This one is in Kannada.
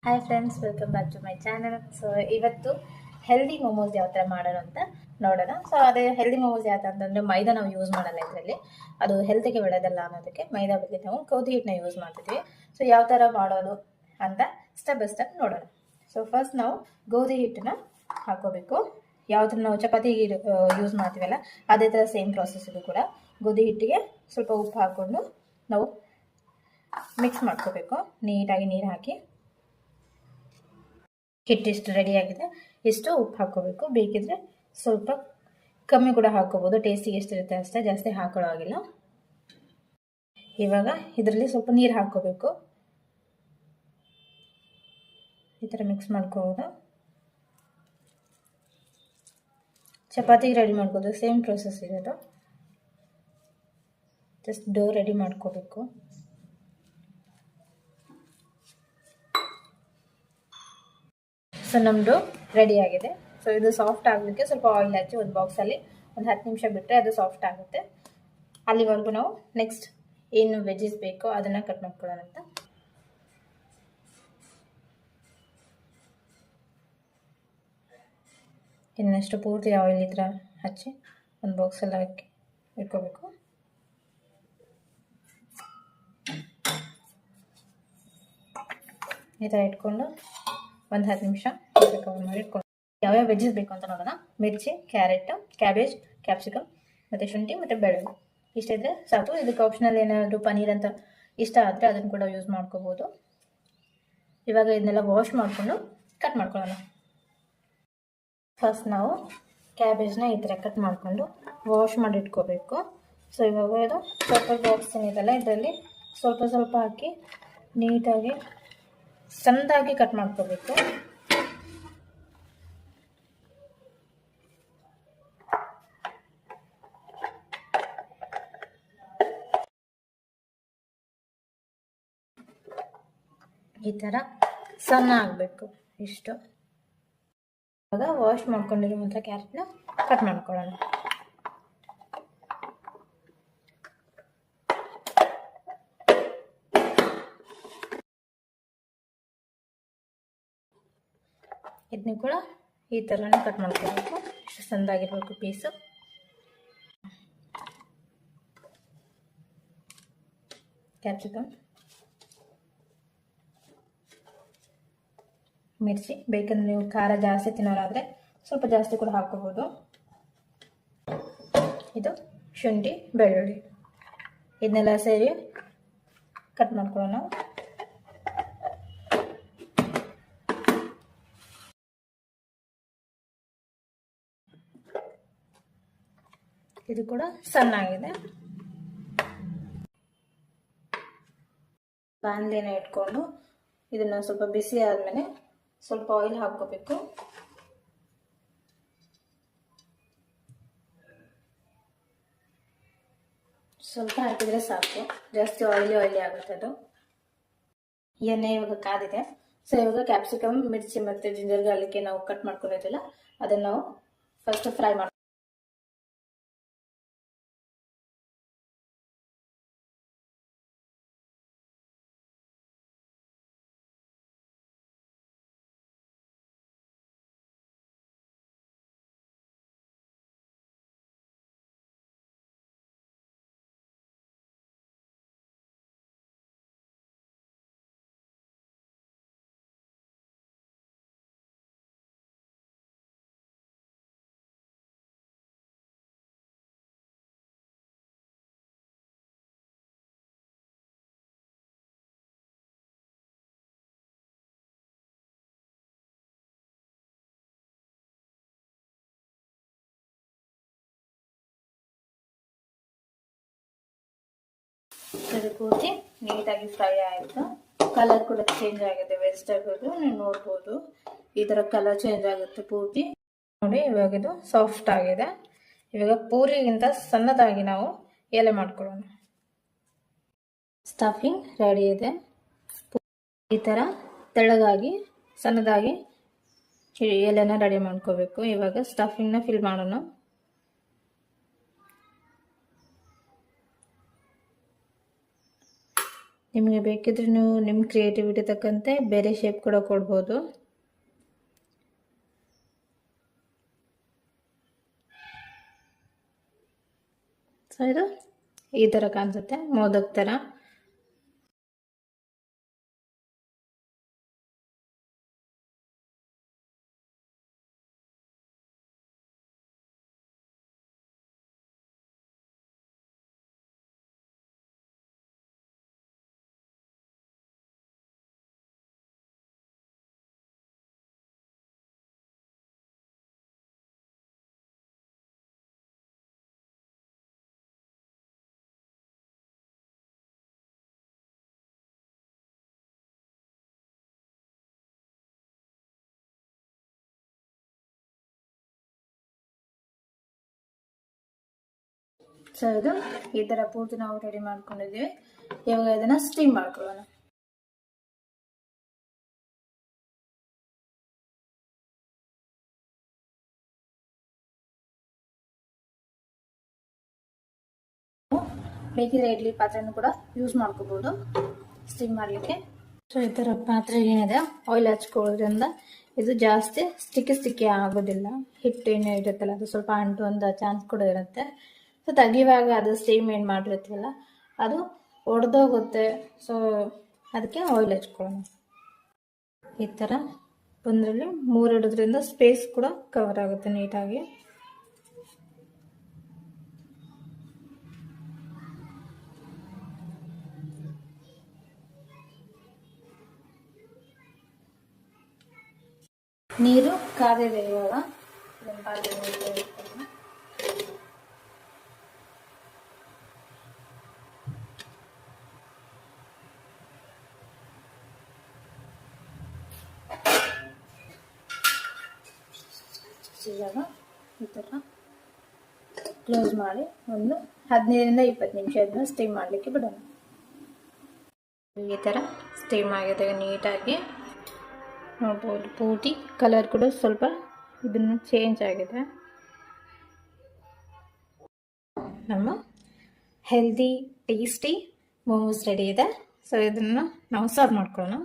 Hi friends, welcome back to my channel. So ಇವತ್ತು ಹೆಲ್ದಿ ಮೋಮೋಸ್ ಯಾವ ಥರ ಮಾಡೋಣ ಅಂತ ನೋಡೋಣ. ಸೊ ಅದೇ ಹೆಲ್ದಿ ಮೋಮೋಸ್ ಯಾವ ಥರ ಅಂತಂದರೆ ಮೈದಾ ನಾವು ಯೂಸ್ ಮಾಡಲ್ಲ ಇದರಲ್ಲಿ. ಅದು ಹೆಲ್ತಿಗೆ ಒಳ್ಳೆಯದಲ್ಲ ಅನ್ನೋದಕ್ಕೆ ಮೈದಾ ಬದಲು ನಾವು ಗೋಧಿ ಹಿಟ್ಟನ್ನ ಯೂಸ್ ಮಾಡ್ತಿದ್ವಿ. ಸೊ ಯಾವ ಥರ ಮಾಡೋದು ಅಂತ ಸ್ಟೆಪ್ ಬೈ ಸ್ಟೆಪ್ ನೋಡೋಣ. ಸೊ ಫಸ್ಟ್ ನಾವು ಗೋಧಿ ಹಿಟ್ಟನ್ನ ಹಾಕೋಬೇಕು. ಯಾವುದನ್ನ ನಾವು ಚಪಾತಿಗೆ ಯೂಸ್ ಮಾಡ್ತೀವಲ್ಲ ಅದೇ ಥರ ಸೇಮ್ ಪ್ರಾಸೆಸ್ ಇದು ಕೂಡ. ಗೋಧಿ ಹಿಟ್ಟಿಗೆ ಸ್ವಲ್ಪ ಉಪ್ಪು ಹಾಕ್ಕೊಂಡು ನಾವು ಮಿಕ್ಸ್ ಮಾಡ್ಕೋಬೇಕು. ನೀಟಾಗಿ ನೀರು ಹಾಕಿ ಹಿಟ್ಟಿಷ್ಟು ರೆಡಿಯಾಗಿದೆ. ಇಷ್ಟು ಉಪ್ಪು ಹಾಕ್ಕೋಬೇಕು. ಬೇಕಿದ್ರೆ ಸ್ವಲ್ಪ ಕಮ್ಮಿ ಕೂಡ ಹಾಕ್ಕೋಬೋದು, ಟೇಸ್ಟಿಗೆ ಎಷ್ಟಿರುತ್ತೆ ಅಷ್ಟೇ, ಜಾಸ್ತಿ ಹಾಕೊಳ್ಳೋ ಆಗಿಲ್ಲ. ಇವಾಗ ಇದರಲ್ಲಿ ಸ್ವಲ್ಪ ನೀರು ಹಾಕ್ಕೋಬೇಕು. ಈ ಥರ ಮಿಕ್ಸ್ ಮಾಡ್ಕೋಬೋದು. ಚಪಾತಿಗೆ ರೆಡಿ ಮಾಡ್ಕೋದು, ಸೇಮ್ ಪ್ರೊಸೆಸ್ ಇರೋದು. ಜಸ್ಟ್ ಡೋ ರೆಡಿ ಮಾಡ್ಕೋಬೇಕು. ಸೊ ನಮ್ಮದು ರೆಡಿ ಆಗಿದೆ. ಸೊ ಇದು ಸಾಫ್ಟ್ ಆಗಲಿಕ್ಕೆ ಸ್ವಲ್ಪ ಆಯಿಲ್ ಹಚ್ಚಿ ಒಂದು ಬಾಕ್ಸಲ್ಲಿ ಒಂದು 10 ನಿಮಿಷ ಬಿಟ್ಟರೆ ಅದು ಸಾಫ್ಟ್ ಆಗುತ್ತೆ. ಅಲ್ಲಿವರೆಗೂ ನಾವು ನೆಕ್ಸ್ಟ್ ಏನು ವೆಜ್ಜಸ್ ಬೇಕೋ ಅದನ್ನು ಕಟ್ ಮಾಡ್ಕೊಳ್ಳೋಣ ಅಂತ. ಇನ್ನಷ್ಟು ಪೂರ್ತಿ ಆಯಿಲ್ ಈ ಥರ ಹಚ್ಚಿ ಒಂದು ಬಾಕ್ಸಲ್ಲಿ ಹಾಕಿ ಇಟ್ಕೋಬೇಕು. ಈ ಥರ ಇಟ್ಕೊಂಡು ಒಂದು 10 ನಿಮಿಷ ಕವರ್ ಮಾಡಿ ಇಟ್ಕೊಂಡು ಯಾವ್ಯಾವ ವೆಜ್ಜಸ್ ಬೇಕು ಅಂತ ನೋಡೋಣ. ಮಿರ್ಚಿ, ಕ್ಯಾರೆಟ್, ಕ್ಯಾಬೇಜ್, ಕ್ಯಾಪ್ಸಿಕಮ್ ಮತ್ತು ಶುಂಠಿ ಮತ್ತು ಬೆಳ್ಳುಳ್ಳಿ ಇಷ್ಟಿದ್ರೆ ಸಾಕು. ಇದಕ್ಕೆ ಆಪ್ಷನಲ್ ಏನಾದರೂ ಪನ್ನೀರ್ ಅಂತ ಇಷ್ಟ ಆದರೆ ಅದನ್ನು ಕೂಡ ಯೂಸ್ ಮಾಡ್ಕೋಬೋದು. ಇವಾಗ ಇದನ್ನೆಲ್ಲ ವಾಶ್ ಮಾಡಿಕೊಂಡು ಕಟ್ ಮಾಡ್ಕೊಳ್ಳೋಣ. ಫಸ್ಟ್ ನಾವು ಕ್ಯಾಬೇಜ್ನ ಈ ಥರ ಕಟ್ ಮಾಡಿಕೊಂಡು ವಾಶ್ ಮಾಡಿ ಇಟ್ಕೋಬೇಕು. ಸೊ ಇವಾಗ ಇದು ಸ್ವಲ್ಪ ಬಾಕ್ಸ್ ಏನಿದೆಲ್ಲ ಇದರಲ್ಲಿ ಸ್ವಲ್ಪ ಸ್ವಲ್ಪ ಹಾಕಿ ನೀಟಾಗಿ ಸಣ್ಣದಾಗಿ ಕಟ್ ಮಾಡ್ಕೋಬೇಕು. ಈ ಥರ ಸಣ್ಣ ಆಗಬೇಕು ಇಷ್ಟು. ಇವಾಗ ವಾಶ್ ಮಾಡ್ಕೊಂಡಿರುವಂಥ ಕ್ಯಾರೆಟ್ನ ಕಟ್ ಮಾಡ್ಕೊಳ್ಳೋಣ. ಇದನ್ನು ಕೂಡ ಈ ಥರನೇ ಕಟ್ ಮಾಡ್ಕೋಬೇಕು. ಇಷ್ಟು ಸಣ್ಣದಾಗಿರ್ಬೇಕು ಪೀಸು. ಕ್ಯಾಪ್ಸಿಕಮ್, ಮಿರ್ಚಿ, ಬೇಕಂದ್ರೆ ನೀವು ಖಾರ ಜಾಸ್ತಿ ತಿನ್ನೋರಾದರೆ ಸ್ವಲ್ಪ ಜಾಸ್ತಿ ಕೂಡ ಹಾಕ್ಕೋಬೋದು. ಇದು ಶುಂಠಿ, ಬೆಳ್ಳುಳ್ಳಿ ಇದನ್ನೆಲ್ಲ ಸೇರಿ ಕಟ್ ಮಾಡ್ಕೊಳ್ಳೋಣ. ಇದು ಕೂಡ ಸಣ್ಣಾಗಿದೆ. ಬಾಣಲೆನ ಇಟ್ಕೊಂಡು ಇದನ್ನು ಸ್ವಲ್ಪ ಬಿಸಿ ಆದಮೇಲೆ ಸ್ವಲ್ಪ ಆಯಿಲ್ ಹಾಕ್ಕೋಬೇಕು. ಸ್ವಲ್ಪ ಹಾಕಿದರೆ ಸಾಕು, ಜಾಸ್ತಿ ಆಯಿಲಿ ಆಗುತ್ತೆ ಅದು. ಎಣ್ಣೆ ಇವಾಗ ಕಾದಿದೆ. ಸೊ ಇವಾಗ ಕ್ಯಾಪ್ಸಿಕಮ್, ಮಿರ್ಚಿ ಮತ್ತು ಜಿಂಜರ್ ಗಾರ್ಲಿಕ್ ನಾವು ಕಟ್ ಮಾಡ್ಕೊಂಡಿದ್ದಿಲ್ಲ ಅದನ್ನು ನಾವು ಫಸ್ಟ್ ಫ್ರೈ ಮಾಡಿ ಇದು ಪೂರ್ತಿ ನೀಟಾಗಿ ಫ್ರೈ ಆಯಿತು. ಕಲರ್ ಕೂಡ ಚೇಂಜ್ ಆಗಿದೆ. ವೆಜಿಟೇಬಲ್ ನೀವು ನೋಡ್ಬೋದು ಈ ಥರ ಕಲರ್ ಚೇಂಜ್ ಆಗುತ್ತೆ ಪೂರ್ತಿ. ನೋಡಿ ಇವಾಗ ಇದು ಸಾಫ್ಟ್ ಆಗಿದೆ. ಇವಾಗ ಪೂರಿಗಿಂತ ಸಣ್ಣದಾಗಿ ನಾವು ಎಲೆ ಮಾಡ್ಕೊಳ್ಳೋಣ. ಸ್ಟಫಿಂಗ್ ರೆಡಿ ಇದೆ. ಈ ಥರ ತೆಳ್ಳಗಾಗಿ ಸಣ್ಣದಾಗಿ ಎಲೆನ ರೆಡಿ ಮಾಡ್ಕೋಬೇಕು. ಇವಾಗ ಸ್ಟಫಿಂಗ್ನ ಫಿಲ್ ಮಾಡೋಣ. ನಿಮಗೆ ಬೇಕಿದ್ರೆ ನೀವು ನಿಮ್ಮ ಕ್ರಿಯೇಟಿವಿಟಿ ತಕ್ಕಂತೆ ಬೇರೆ ಶೇಪ್ ಕೂಡ ಕೊಡ್ಬೋದು. ಸೊ ಇದು ಈ ಥರ ಕಾಣಿಸುತ್ತೆ, ಮೋದಕ್ ಥರ. ಸೊ ಇದು ಈ ಥರ ಪೂರ್ತಿ ನಾವು ರೆಡಿ ಮಾಡ್ಕೊಂಡಿದ್ದೀವಿ. ಇವಾಗ ಇದನ್ನ ಸ್ಟೀಮ್ ಮಾಡ್ಕೊಳ್ಳೋಣ. ಬೇಕಿದ್ರೆ ಇಡ್ಲಿ ಪಾತ್ರೆನೂ ಕೂಡ ಯೂಸ್ ಮಾಡ್ಕೋಬಹುದು ಸ್ಟೀಮ್ ಮಾಡಲಿಕ್ಕೆ. ಸೊ ಈ ಥರ ಪಾತ್ರೆ ಏನಿದೆ ಆಯಿಲ್ ಹಚ್ಕೊಳ್ಳೋದ್ರಿಂದ ಇದು ಜಾಸ್ತಿ ಸ್ಟಿಕ್ಕಿ ಆಗೋದಿಲ್ಲ. ಹಿಟ್ಟು ಏನೇ ಇರುತ್ತಲ್ಲ ಅದು ಸ್ವಲ್ಪ ಅಂಟುವಂಥ ಚಾನ್ಸ್ ಕೂಡ ಇರುತ್ತೆ. ಸೊ ತೆಗಿವಾಗ ಅದು ಸ್ಟೀಮ್ ಏನು ಮಾಡಿರ್ತೀವಲ್ಲ ಅದು ಒಡೆದೋಗುತ್ತೆ. ಸೊ ಅದಕ್ಕೆ ಆಯಿಲ್ ಹಚ್ಕೊಳ್ಳೋಣ. ಈ ಥರ ಒಂದರಲ್ಲಿ 3 ಇಡೋದ್ರಿಂದ ಸ್ಪೇಸ್ ಕೂಡ ಕವರ್ ಆಗುತ್ತೆ ನೀಟಾಗಿ. ನೀರು ಕಾದಿದೆ ಇವಾಗ. ಇವಾಗ ಈ ಥರ ಕ್ಲೋಸ್ ಮಾಡಿ ಒಂದು 15ರಿಂದ 20 ನಿಮಿಷ ಇದನ್ನ ಸ್ಟೀಮ್ ಮಾಡಲಿಕ್ಕೆ ಬಿಡೋಣ. ಈ ಥರ ಸ್ಟೀಮ್ ಆಗಿದೆ ನೀಟಾಗಿ ನೋಡ್ಬೋದು. ಪೂರ್ತಿ ಕಲರ್ ಕೂಡ ಸ್ವಲ್ಪ ಇದನ್ನು ಚೇಂಜ್ ಆಗಿದೆ. ನಮ್ಮ ಹೆಲ್ದಿ ಟೇಸ್ಟಿ ಮೋಮೋಸ್ ರೆಡಿ ಇದೆ. ಸೊ ಇದನ್ನು ನಾವು ಸರ್ವ್ ಮಾಡ್ಕೊಳ್ಳೋಣ.